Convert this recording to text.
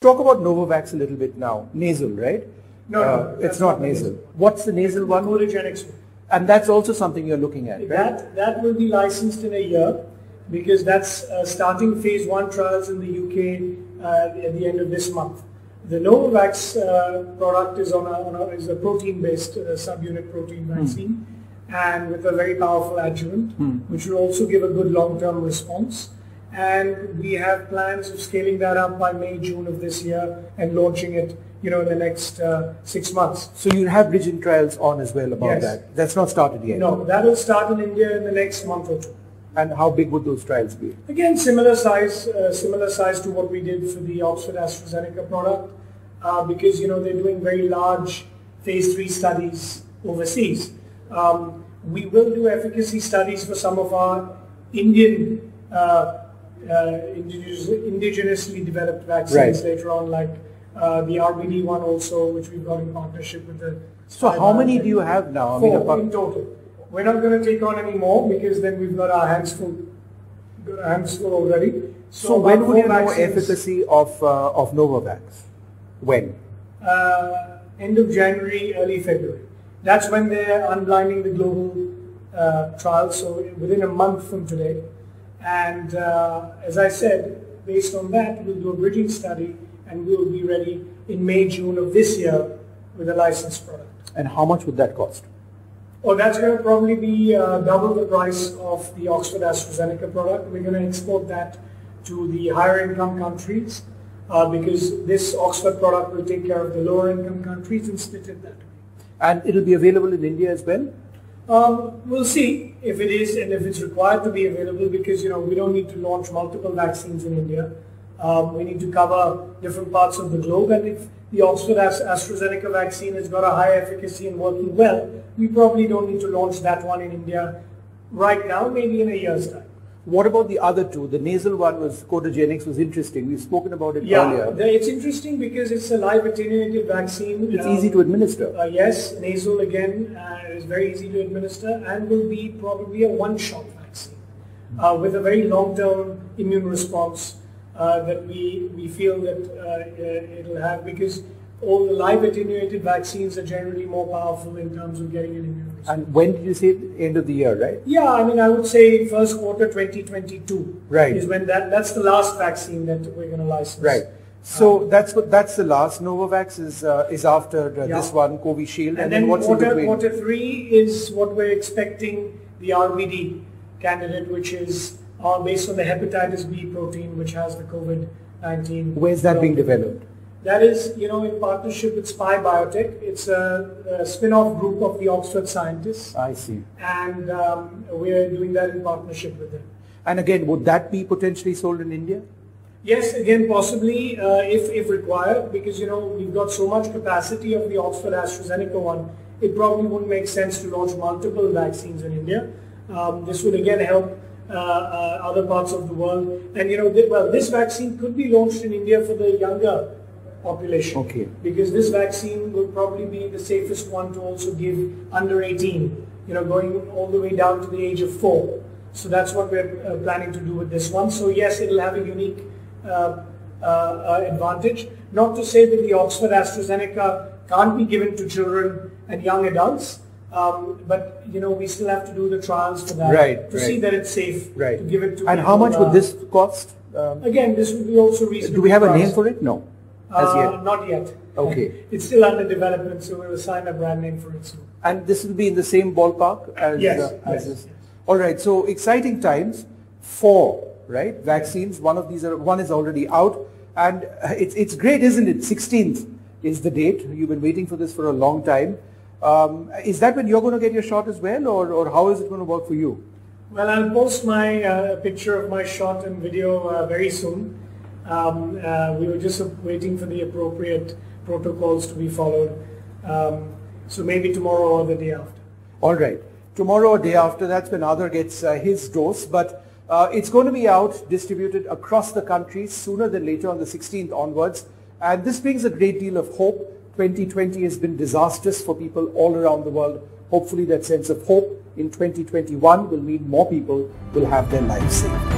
talk about Novavax a little bit now. Nasal, right? No, it's not nasal. What's the nasal one? Photogenics one. And that's also something you're looking at, right? That will be licensed in a year, because that's starting phase 1 trials in the UK at the end of this month. The Novavax product is is a protein-based subunit protein vaccine, and with a very powerful adjuvant, which will also give a good long-term response. And we have plans of scaling that up by May, June of this year and launching it, in the next 6 months. So you have bridging trials on as well about that? That's not started yet? No, that will start in India in the next month or two. And how big would those trials be? Again, similar size to what we did for the Oxford AstraZeneca product, because they're doing very large phase 3 studies overseas. We will do efficacy studies for some of our Indian indigenously developed vaccines later on, like the RBD one also, which we've got in partnership with the. So how many do you have now? 4 in total. We're not going to take on any more, because then we've got our hands full. Already. So when will you know efficacy of Novavax? When? End of January, early February. That's when they're unblinding the global trials, so within a month from today. And as I said, based on that, we'll do a bridging study, and we'll be ready in May, June of this year with a licensed product. And how much would that cost? Oh, that's going to probably be double the price of the Oxford AstraZeneca product. We're going to export that to the higher income countries, because this Oxford product will take care of the lower income countries and split it that way. And it'll be available in India as well? We'll see if it is, and if it's required to be available, because we don't need to launch multiple vaccines in India. We need to cover different parts of the globe, and if the Oxford AstraZeneca vaccine has got a high efficacy and working well, we probably don't need to launch that one in India right now, maybe in a year's time. What about the other two? The nasal one was Photogenics, was interesting. We've spoken about it earlier. Yeah, it's interesting because it's a live attenuated vaccine. It's easy to administer. Yes, nasal again is very easy to administer, and will be probably a one-shot vaccine with a very long-term immune response that we feel that it'll have, because all the live attenuated vaccines are generally more powerful in terms of getting an immune response. And when did you say? End of the year, right? Yeah, I would say first quarter 2022 is when that's the last vaccine that we're going to license. Right. So that's the last. Novavax is after this one, Covishield, and then what's in between? Quarter 3 is what we're expecting, the RBD candidate, which is based on the hepatitis B protein, which has the COVID-19. Where's that being developed? That is, in partnership with Spy Biotech. It's a spin-off group of the Oxford scientists. I see. And we're doing that in partnership with them. And again, would that be potentially sold in India? Yes, again, possibly, if required, because, we've got so much capacity of the Oxford AstraZeneca one, it probably wouldn't make sense to launch multiple vaccines in India. This would again help other parts of the world. And, this vaccine could be launched in India for the younger population. Okay. Because this vaccine will probably be the safest one to also give under 18, going all the way down to the age of 4. So that's what we're planning to do with this one. So yes, it'll have a unique advantage. Not to say that the Oxford AstraZeneca can't be given to children and young adults, but we still have to do the trials for that to see that it's safe to give it to. And how much would this cost? Again, this would be also reasonable. Do we have a name for it? No. As yet? Not yet. Okay. It's still under development, so we'll assign a brand name for it soon. And this will be in the same ballpark as yes. All right. So exciting times. 4 vaccines. One is already out, and it's great, isn't it? 16th is the date. You've been waiting for this for a long time. Is that when you're going to get your shot as well, or how is it going to work for you? Well, I'll post my picture of my shot and video very soon. We were just waiting for the appropriate protocols to be followed. So maybe tomorrow or the day after. All right. Tomorrow or day after, that's when Aadhar gets his dose. But it's going to be out, distributed across the country sooner than later on the 16th onwards. And this brings a great deal of hope. 2020 has been disastrous for people all around the world. Hopefully that sense of hope in 2021 will mean more people will have their lives saved.